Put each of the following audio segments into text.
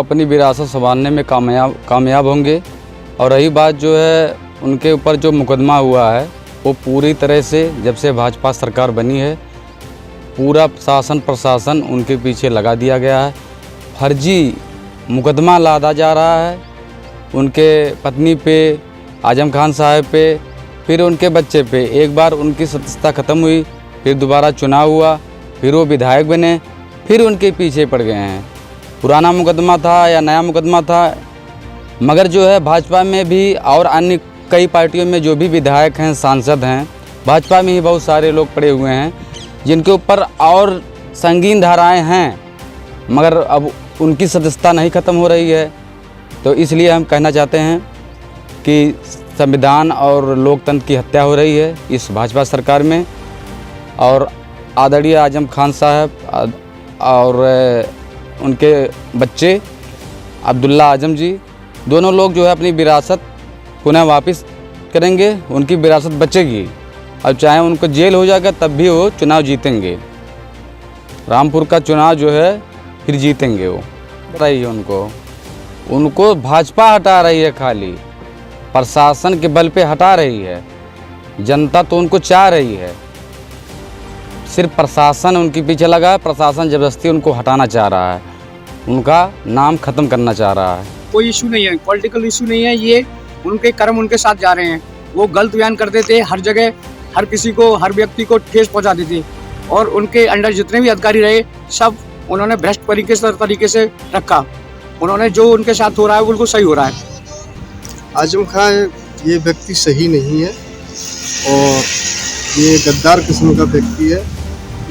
अपनी विरासत संभालने में कामयाब होंगे। और रही बात जो है उनके ऊपर जो मुकदमा हुआ है वो पूरी तरह से जब से भाजपा सरकार बनी है पूरा प्रशासन उनके पीछे लगा दिया गया है। फर्जी मुकदमा लादा जा रहा है उनके पत्नी पे, आजम खान साहब पे, फिर उनके बच्चे पे। एक बार उनकी सदस्यता ख़त्म हुई, फिर दोबारा चुनाव हुआ, फिर वो विधायक बने, फिर उनके पीछे पड़ गए हैं। पुराना मुकदमा था या नया मुकदमा था, मगर जो है भाजपा में भी और अन्य कई पार्टियों में जो भी विधायक हैं, सांसद हैं, भाजपा में ही बहुत सारे लोग पड़े हुए हैं जिनके ऊपर और संगीन धाराएं हैं, मगर अब उनकी सदस्यता नहीं ख़त्म हो रही है। तो इसलिए हम कहना चाहते हैं कि संविधान और लोकतंत्र की हत्या हो रही है इस भाजपा सरकार में। और आदरणीय आजम खान साहब और उनके बच्चे अब्दुल्ला आजम जी, दोनों लोग जो है अपनी विरासत पुनः वापस करेंगे, उनकी विरासत बचेगी। अब चाहे उनको जेल हो जाएगा तब भी वो चुनाव जीतेंगे। रामपुर का चुनाव जो है फिर जीतेंगे वो। रही है उनको भाजपा हटा रही है, खाली प्रशासन के बल पे हटा रही है। जनता तो उनको चाह रही है, सिर्फ प्रशासन उनके पीछे लगा है। प्रशासन ज़बरदस्ती उनको हटाना चाह रहा है, उनका नाम ख़त्म करना चाह रहा है। कोई इशू नहीं है, पॉलिटिकल इशू नहीं है, ये उनके कर्म उनके साथ जा रहे हैं। वो गलत बयान करते थे, हर जगह हर किसी को, हर व्यक्ति को ठेस पहुंचाते थे। और उनके अंडर जितने भी अधिकारी रहे सब उन्होंने भ्रष्ट तरीके से रखा। उन्होंने जो उनके साथ हो रहा है बिल्कुल सही हो रहा है। आजम खान ये व्यक्ति सही नहीं है और ये गद्दार किस्म का व्यक्ति है।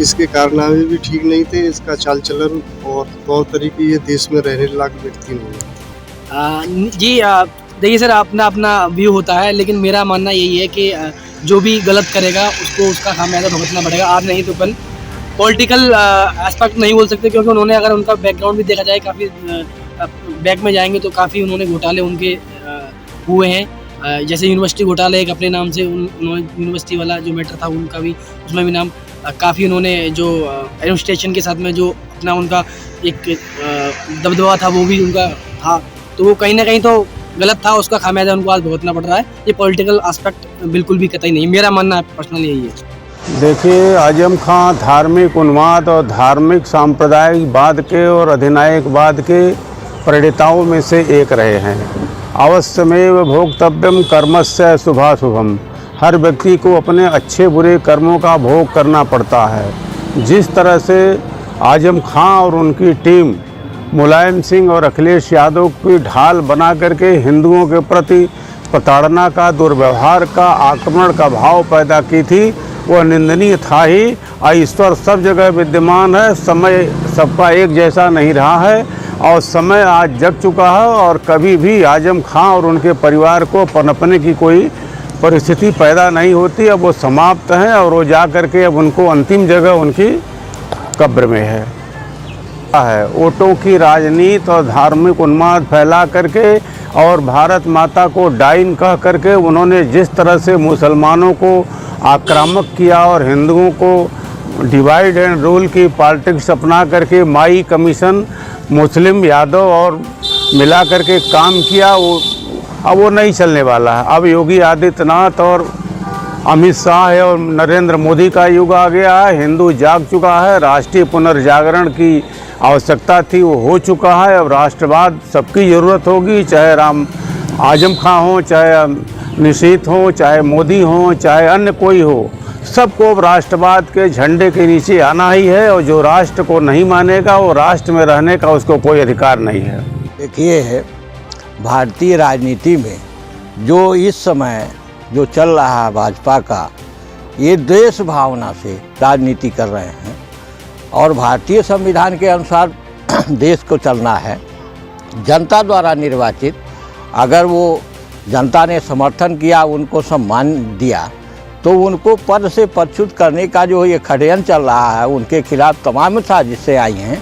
इसके कारनामे भी ठीक नहीं थे, इसका चाल चलन और तौर तरीके ये देश में रहने लायक व्यक्ति नहीं है। जी देखिए सर, अपना व्यू होता है, लेकिन मेरा मानना यही है कि जो भी गलत करेगा उसको उसका खामियाजा भुगतना पड़ेगा, आज नहीं तो कल। पॉलिटिकल एस्पेक्ट नहीं बोल सकते क्योंकि उन्होंने, अगर उनका बैकग्राउंड भी देखा जाए, काफ़ी बैक में जाएंगे तो काफ़ी उन्होंने घोटाले उनके हुए हैं। जैसे यूनिवर्सिटी घोटाला एक अपने नाम से, उन्होंने यूनिवर्सिटी वाला जो मैटर था उनका भी, उसमें भी नाम काफ़ी उन्होंने जो एडमिनिस्ट्रेशन के साथ में जो अपना उनका एक दबदबा था वो भी उनका था। तो वो कहीं ना कहीं तो गलत था, उसका खामियाजा उनको आज भुगतना पड़ रहा है। ये पॉलिटिकल एस्पेक्ट बिल्कुल भी कतई नहीं, मेरा मानना पर्सनली यही है। देखिए, आजम खान धार्मिक उन्माद और धार्मिक सांप्रदायिकवाद के और अधिनायकवाद के प्रणेताओं में से एक रहे हैं। अवश्यमेव भोक्तव्यम कर्मस्य शुभाशुभम। हर व्यक्ति को अपने अच्छे बुरे कर्मों का भोग करना पड़ता है। जिस तरह से आजम खान और उनकी टीम मुलायम सिंह और अखिलेश यादव की ढाल बना करके हिंदुओं के प्रति प्रताड़ना का, दुर्व्यवहार का, आक्रमण का भाव पैदा की थी, वह निंदनीय था ही। ईश्वर सब जगह विद्यमान है, समय सबका एक जैसा नहीं रहा है और समय आज जग चुका है और कभी भी आजम खान और उनके परिवार को पनपने की कोई परिस्थिति पैदा नहीं होती। अब वो समाप्त हैं और वो जा करके अब उनको अंतिम जगह उनकी कब्र में है। वोटों की राजनीति और धार्मिक उन्माद फैला करके और भारत माता को डाइन कह करके उन्होंने जिस तरह से मुसलमानों को आक्रामक किया और हिंदुओं को डिवाइड एंड रूल की पॉलिटिक्स अपना करके माई कमीशन मुस्लिम यादव और मिला करके काम किया, अब वो नहीं चलने वाला है। अब योगी आदित्यनाथ और अमित शाह और नरेंद्र मोदी का युग आ गया है। हिंदू जाग चुका है, राष्ट्रीय पुनर्जागरण की आवश्यकता थी, वो हो चुका है। अब राष्ट्रवाद सबकी ज़रूरत होगी, चाहे आजम खान हो, चाहे निशीत हो, चाहे मोदी हो, चाहे अन्य कोई हो, सबको अब राष्ट्रवाद के झंडे के नीचे आना ही है। और जो राष्ट्र को नहीं मानेगा वो राष्ट्र में रहने का उसको कोई अधिकार नहीं है। देखिए, भारतीय राजनीति में जो इस समय जो चल रहा है भाजपा का, ये देश भावना से राजनीति कर रहे हैं और भारतीय संविधान के अनुसार देश को चलना है। जनता द्वारा निर्वाचित, अगर वो जनता ने समर्थन किया, उनको सम्मान दिया, तो उनको पद से पदच्युत करने का जो ये षड्यंत्र चल रहा है, उनके खिलाफ तमाम साजिशें आई हैं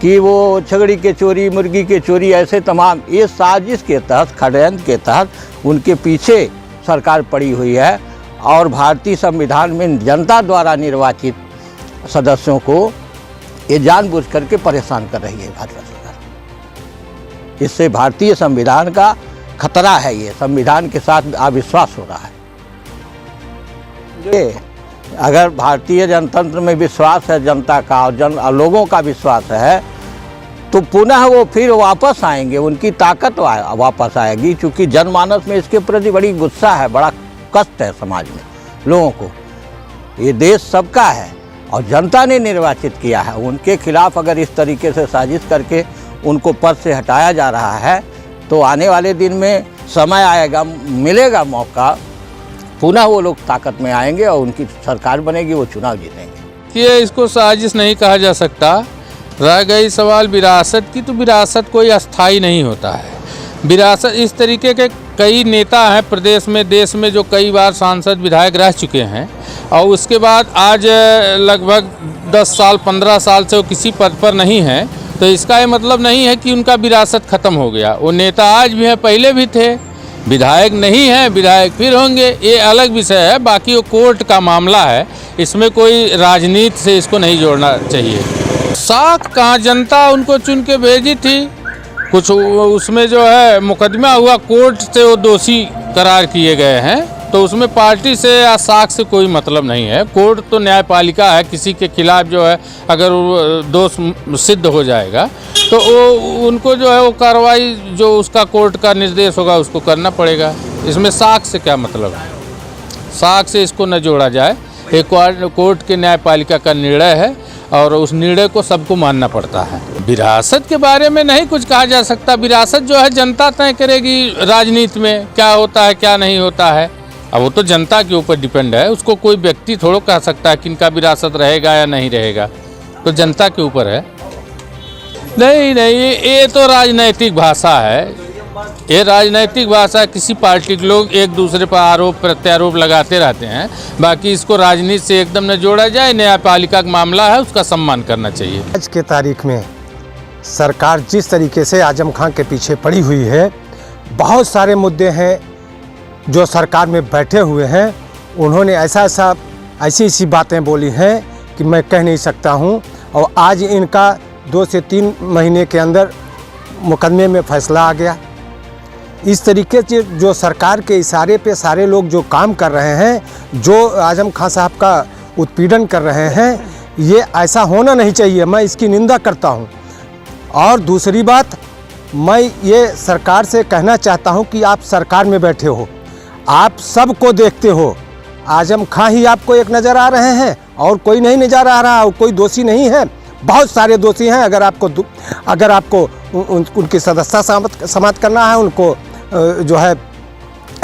कि वो छगड़ी के चोरी, मुर्गी के चोरी, ऐसे तमाम ये साजिश के तहत, षड्यंत्र के तहत उनके पीछे सरकार पड़ी हुई है। और भारतीय संविधान में जनता द्वारा निर्वाचित सदस्यों को ये जानबूझ करके परेशान कर रही है भाजपा सरकार। इससे भारतीय संविधान का खतरा है। ये संविधान के साथ अविश्वास हो रहा है। ये अगर भारतीय जनतंत्र में विश्वास है जनता का और लोगों का विश्वास है तो पुनः वो फिर वापस आएंगे, उनकी ताकत वापस आएगी। क्योंकि जनमानस में इसके प्रति बड़ी गुस्सा है, बड़ा कष्ट है समाज में लोगों को। ये देश सबका है और जनता ने निर्वाचित किया है। उनके खिलाफ अगर इस तरीके से साजिश करके उनको पद से हटाया जा रहा है तो आने वाले दिन में समय आएगा, मिलेगा मौका, पुनः वो लोग ताकत में आएंगे और उनकी सरकार बनेगी, वो चुनाव जीतेंगे। ये इसको साजिश नहीं कहा जा सकता। रह गई सवाल विरासत की, तो विरासत कोई अस्थाई नहीं होता है। विरासत इस तरीके के कई नेता हैं प्रदेश में, देश में, जो कई बार सांसद विधायक रह चुके हैं और उसके बाद आज लगभग 10 साल 15 साल से वो किसी पद पर नहीं हैं। तो इसका ये मतलब नहीं है कि उनका विरासत ख़त्म हो गया। वो नेता आज भी हैं, पहले भी थे। विधायक नहीं है, विधायक फिर होंगे, ये अलग विषय है। बाकी वो कोर्ट का मामला है, इसमें कोई राजनीति से इसको नहीं जोड़ना चाहिए। साख कहाँ, जनता उनको चुन के भेजी थी। कुछ उसमें जो है मुकदमा हुआ, कोर्ट से वो दोषी करार किए गए हैं, तो उसमें पार्टी से या साख से कोई मतलब नहीं है। कोर्ट तो न्यायपालिका है, किसी के खिलाफ जो है अगर दोष सिद्ध हो जाएगा तो वो उनको जो है वो कार्रवाई जो उसका कोर्ट का निर्देश होगा उसको करना पड़ेगा। इसमें साख से क्या मतलब है, साख से इसको न जोड़ा जाए। एक कोर्ट के न्यायपालिका का निर्णय है और उस निर्णय को सबको मानना पड़ता है। विरासत के बारे में नहीं कुछ कहा जा सकता। विरासत जो है जनता तय करेगी राजनीति में क्या होता है क्या नहीं होता है। अब वो तो जनता के ऊपर डिपेंड है, उसको कोई व्यक्ति थोड़ा कह सकता है कि इनका विरासत रहेगा या नहीं रहेगा, तो जनता के ऊपर है। नहीं, ये तो राजनैतिक भाषा है। ये राजनैतिक भाषा, किसी पार्टी के लोग एक दूसरे पर आरोप प्रत्यारोप लगाते रहते हैं। बाकी इसको राजनीति से एकदम न जोड़ा जाए। न्यायपालिका का मामला है, उसका सम्मान करना चाहिए। आज के तारीख में सरकार जिस तरीके से आजम खां के पीछे पड़ी हुई है, बहुत सारे मुद्दे हैं जो सरकार में बैठे हुए हैं। उन्होंने ऐसी बातें बोली हैं कि मैं कह नहीं सकता हूं। और आज इनका 2 से 3 महीने के अंदर मुकदमे में फैसला आ गया। इस तरीके से जो सरकार के इशारे पे सारे लोग जो काम कर रहे हैं, जो आजम खां साहब का उत्पीड़न कर रहे हैं, ये ऐसा होना नहीं चाहिए। मैं इसकी निंदा करता हूं। और दूसरी बात, मैं ये सरकार से कहना चाहता हूं कि आप सरकार में बैठे हो, आप सबको देखते हो। आजम खां ही आपको एक नज़र आ रहे हैं और कोई नहीं नज़र आ रहा, और कोई दोषी नहीं है। बहुत सारे दोषी हैं। अगर आपको उनकी सदस्यता समाप्त करना है, उनको जो है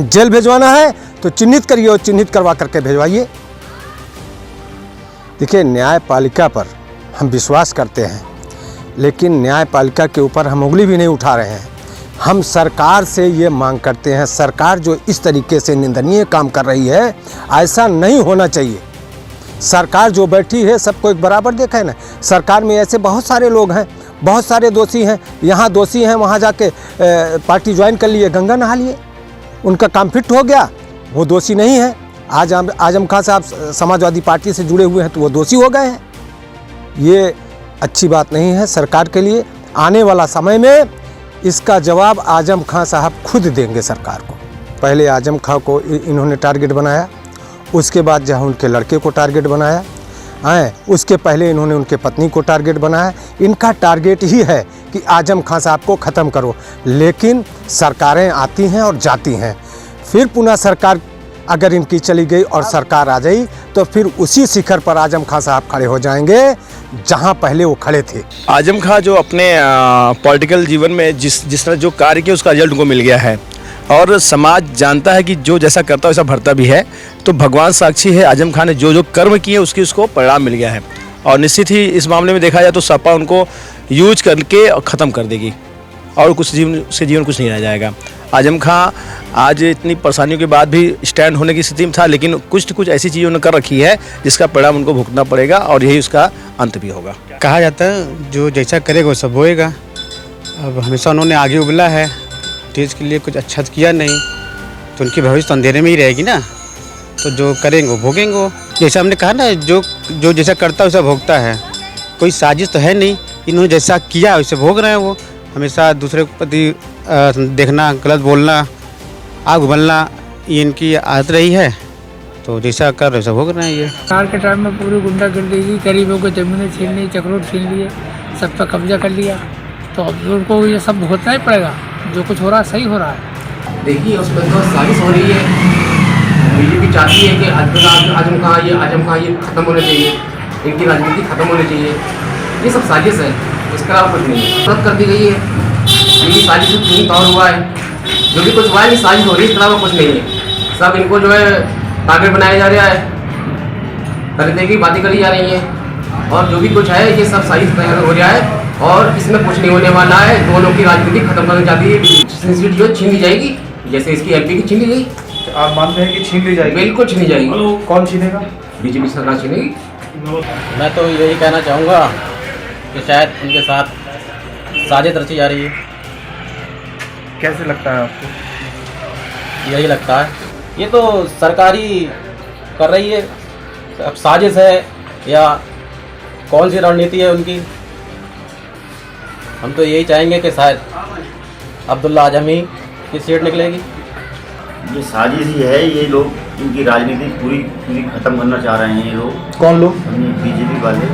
जेल भिजवाना है, तो चिन्हित करिए और चिन्हित करवा करके भिजवाइए। देखिए, न्यायपालिका पर हम विश्वास करते हैं, लेकिन न्यायपालिका के ऊपर हम उंगली भी नहीं उठा रहे हैं। हम सरकार से ये मांग करते हैं, सरकार जो इस तरीके से निंदनीय काम कर रही है, ऐसा नहीं होना चाहिए। सरकार जो बैठी है सबको एक बराबर देखा है ना। सरकार में ऐसे बहुत सारे लोग हैं, बहुत सारे दोषी हैं। यहाँ दोषी हैं, वहाँ जाके पार्टी ज्वाइन कर लिए, गंगा नहा लिए, उनका काम फिट हो गया, वो दोषी नहीं है। आज आजम खां साहब समाजवादी पार्टी से जुड़े हुए हैं तो वो दोषी हो गए हैं। ये अच्छी बात नहीं है सरकार के लिए। आने वाला समय में इसका जवाब आजम खां साहब खुद देंगे सरकार को। पहले आजम खां को इन्होंने टारगेट बनाया, उसके बाद जहाँ उनके लड़के को टारगेट बनाया है, उसके पहले इन्होंने उनके पत्नी को टारगेट बनाया। इनका टारगेट ही है कि आजम खां साहब को ख़त्म करो। लेकिन सरकारें आती हैं और जाती हैं, फिर पुनः सरकार अगर इनकी चली गई और सरकार आ गई तो फिर उसी शिखर पर आजम खां साहब खड़े हो जाएंगे जहां पहले वो खड़े थे। आजम खां जो अपने पॉलिटिकल जीवन में जिस तरह जो कार्य किया उसका रिजल्ट उनको मिल गया है और समाज जानता है कि जो जैसा करता है वैसा भरता भी है। तो भगवान साक्षी है, आजम खां ने जो जो कर्म किए उसको परिणाम मिल गया है। और निश्चित ही इस मामले में देखा जाए तो सपा उनको यूज करके ख़त्म कर देगी और कुछ जीवन कुछ नहीं रह जाएगा। आजम खां आज इतनी परेशानियों के बाद भी स्टैंड होने की स्थिति में था, लेकिन कुछ न कुछ ऐसी चीज़ उन्होंने कर रखी है जिसका परिणाम उनको भुगतना पड़ेगा और यही उसका अंत भी होगा। कहा जाता है जो जैसा करेगा वो सब होएगा। अब हमेशा उन्होंने आगे उबला है, देश के लिए कुछ अच्छा किया नहीं, तो उनकी भविष्य तो अंधेरे में ही रहेगी ना। तो जो करेंगे वो भोगेंगे। वो जैसा हमने कहा ना, जो जैसा करता है वैसा भोगता है। कोई साजिश तो है नहीं, इन्होंने जैसा किया वैसे भोग रहे हैं वो। हमेशा दूसरे के प्रति देखना, गलत बोलना, आग उगलना, ये इनकी आदत रही है। तो जैसा कर वैसा भोग रहे हैं ये। सरकार के टाइम में पूरी गुंडागर्दी की, गरीबों को ज़मीनें छीन ली, चक्रोट छीन लिए, सब पर कब्जा कर लिया। तो अब उनको ये सब भुगतना ही पड़ेगा। जो कुछ हो रहा है सही हो रहा है। देखिए उस पर तो साजिश हो रही है। बीजेपी चाहती है कि आजम खां ये ख़त्म होना चाहिए, इनकी राजनीति ख़त्म होनी चाहिए। ये सब साजिश है, इसके अलावा कुछ नहीं है। रद्द कर दी गई है, ये साजिश पूरी तौर हुआ है। जो भी कुछ हुआ है ये साजिश हो रही है, इसके अलावा कुछ नहीं है। सब इनको जो है टारगेट बनाया जा रहा है, खरीदने की बातें करी जा रही हैं, और जो भी कुछ है ये सब साजिश हो रहा है और इसमें कुछ नहीं होने वाला है। दोनों की राजनीति खत्म करना चाहती है, सीट जो छीन ली जाएगी, जैसे इसकी एमपी की छीन ली गई। आप मानते हैं कि छीन ली जाएगी? बिल्कुल छीनी जाएगी। कौन छीनेगा? बीजेपी सरकार छीनेगी। मैं तो यही कहना चाहूँगा कि शायद उनके साथ साजिश रची जा रही है। कैसे लगता है आपको? यही लगता है, ये तो सरकारी कर रही है। अब साजिश है या कौन सी रणनीति है उनकी, हम तो यही चाहेंगे कि शायद अब्दुल्ला आजमी की सीट निकलेगी। ये साजिश ही है। ये लोग इनकी राजनीति पूरी ख़त्म करना चाह रहे हैं। ये लोग कौन लोग? बीजेपी वाले।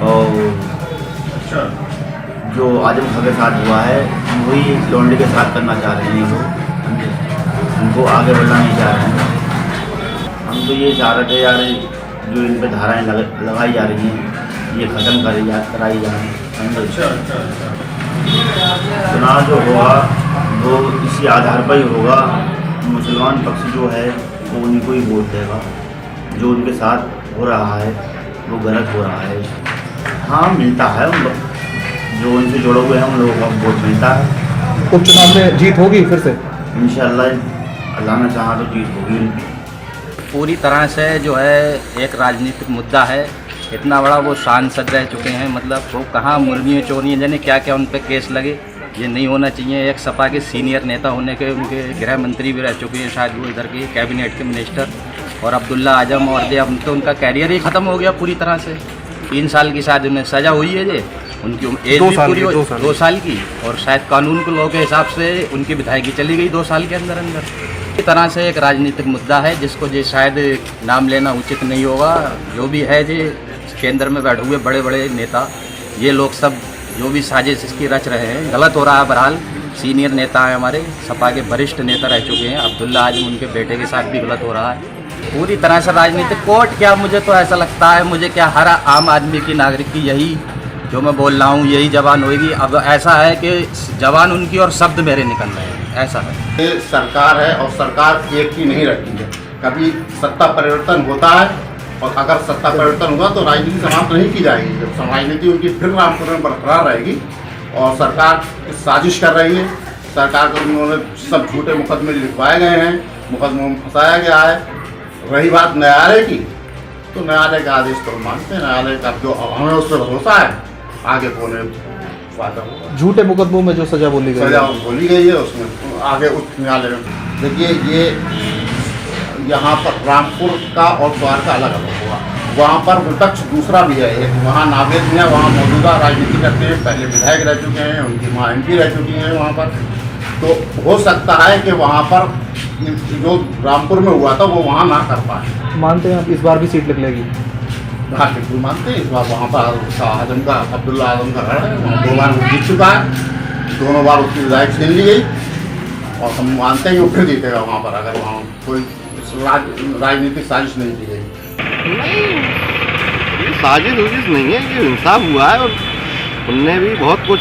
और जो आजम खां के साथ हुआ है वही लौंडे के साथ करना चाह रहे हैं ये लोग। उनको आगे बढ़ना नहीं चाह रहे हैं। हम तो ये चाह रहे थे यार, जो इन पर धाराएँ लगाई जा रही हैं ये ख़त्म कराई जाए। चुनाव जो होगा वो इसी आधार पर ही होगा। मुसलमान पक्ष जो है वो उनको ही वोट देगा। जो उनके साथ हो रहा है वो गलत हो रहा है। हाँ, मिलता है उन लोग जो उनसे जुड़े हुए हैं, उन लोगों का वोट मिलता है। उपचुनाव में जीत होगी फिर से? इंशाअल्लाह, अल्लाह ने चाहा तो जीत होगी उनकी। पूरी तरह से जो है एक राजनीतिक मुद्दा है। इतना बड़ा वो सांसद रह चुके हैं, मतलब वो कहाँ मुर्गियाँ चोरियाँ जाने क्या क्या उन पर केस लगे। ये नहीं होना चाहिए। एक सपा के सीनियर नेता होने के, उनके गृह मंत्री भी रह चुके हैं, शायद वो इधर के कैबिनेट के मिनिस्टर। और अब्दुल्ला आजम और जे, अब तो उनका कैरियर ही ख़त्म हो गया पूरी तरह से। 3 साल की शायद उन्हें सज़ा हुई है, जे उनकी एज भी पूरी हो 2 साल की, और शायद कानून के लॉ के हिसाब से उनकी विधायकी चली गई 2 साल के अंदर अंदर। इस तरह से एक राजनीतिक मुद्दा है जिसको जे शायद नाम लेना उचित नहीं होगा। जो भी है जे केंद्र में बैठे हुए बड़े बड़े नेता, ये लोग सब जो भी साजिश इसकी रच रहे हैं, गलत हो रहा है। बहरहाल सीनियर नेता हैं हमारे, सपा के वरिष्ठ नेता रह चुके हैं। अब्दुल्ला आजम उनके बेटे के साथ भी गलत हो रहा है। पूरी तरह से राजनीतिक कोर्ट क्या, मुझे तो ऐसा लगता है, मुझे क्या, हर आम आदमी की, नागरिक की यही जो मैं बोल रहा हूँ यही जबान होगी। अब ऐसा है कि जबान उनकी और शब्द मेरे निकल रहे हैं, ऐसा है। ये सरकार है और सरकार एक ही नहीं रहती है। कभी सत्ता परिवर्तन होता है और अगर सत्ता परिवर्तन हुआ तो राजनीति समाप्त नहीं की जाएगी। जब राजनीति उनकी फिर रामपुर में बरकरार रहेगी और सरकार साजिश कर रही है। सरकार को उन्होंने सब झूठे मुकदमे लिखवाए गए हैं, मुकदमों में फंसाया गया है। रही बात न्यायालय की, तो न्यायालय का आदेश तो मानते हैं। न्यायालय का जो हमें उस पर भरोसा है, आगे बोले फायदा होगा। झूठे मुकदमों में जो सजा बोली गई है उसमें आगे उच्च न्यायालय में। देखिए ये यहाँ पर रामपुर का और द्वारका अलग अलग हुआ। वहाँ पर विपक्ष दूसरा भी है, एक वहाँ नागेश मियाँ वहाँ मौजूदा राजनीति करते हैं, पहले विधायक रह चुके हैं, उनकी माँ MP रह चुकी हैं वहाँ पर। तो हो सकता है कि वहाँ पर जो रामपुर में हुआ था वो वहाँ ना कर पाए। मानते हैं आप इस बार भी सीट निकलेगी? हाँ, बिल्कुल मानते हैं। इस बार वहाँ पर आजम का, अब्दुल्ला आजम का गढ़ है, वहाँ 2 बार वो जीत चुका है। दोनों बार उसकी विधायक छीन ली गई और हम मानते हैं कि वो फिर जीतेगा वहाँ पर, अगर वहाँ कोई राजनीतिक साजिश नहीं की गई। ये साजिश नहीं है, ये इंसाफ हुआ है। और उनने भी बहुत कुछ,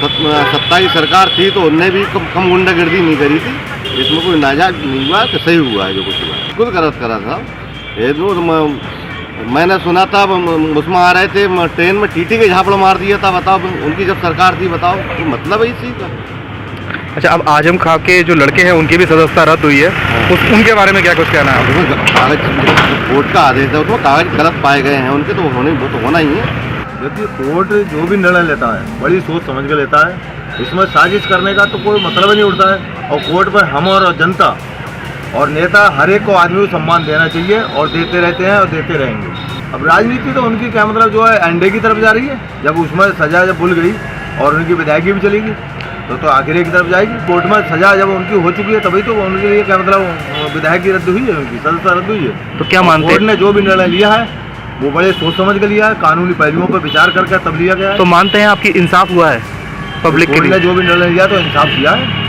सत्ता की सरकार थी तो उनने भी कम गुंडागर्दी नहीं करी थी। इसमें कोई नाजायज नहीं हुआ कि सही हुआ है जो कुछ हुआ। खुद गलत करा था ये जो मैंने सुना था, उसमें आ रहे थे ट्रेन में टीटी के झापड़ मार दिया था। बताओ, उनकी जब सरकार थी, बताओ तो मतलब है इस चीज़ का। अच्छा, अब आजम खां के जो लड़के हैं उनकी भी सदस्यता रद्द हुई है, उनके बारे में क्या कुछ कहना है? कागज, कोर्ट का आदेश है, उसमें कागज गलत पाए गए हैं उनके, तो वो तो होना ही है। देखिए, कोर्ट जो भी निर्णय लेता है बड़ी सोच समझ के लेता है। इसमें साजिश करने का तो कोई मतलब नहीं उठता है। और कोर्ट पर हम और जनता और नेता हर एक को, आदमी को सम्मान देना चाहिए और देते रहते हैं और देते रहेंगे। अब राजनीति तो उनकी क्या मतलब जो है अंडे की तरफ जा रही है। जब उसमें सजा जब भूल गई और उनकी विधायकी भी चलेगी तो आखिर की तरफ जाएगी। कोर्ट में सजा जब उनकी हो चुकी है तभी तो उनके लिए क्या मतलब विधायकी रद्द हुई है, उनकी सदस्यता रद्द हुई है। तो क्या मानते कोर्ट ने जो भी निर्णय लिया है वो बड़े सोच समझ के लिया है, कानूनी पहलुओं पर विचार करके तब लिया गया है। तो मानते हैं आपकी इंसाफ हुआ है पब्लिक के लिए? कोर्ट ने जो भी निर्णय लिया तो इंसाफ किया है।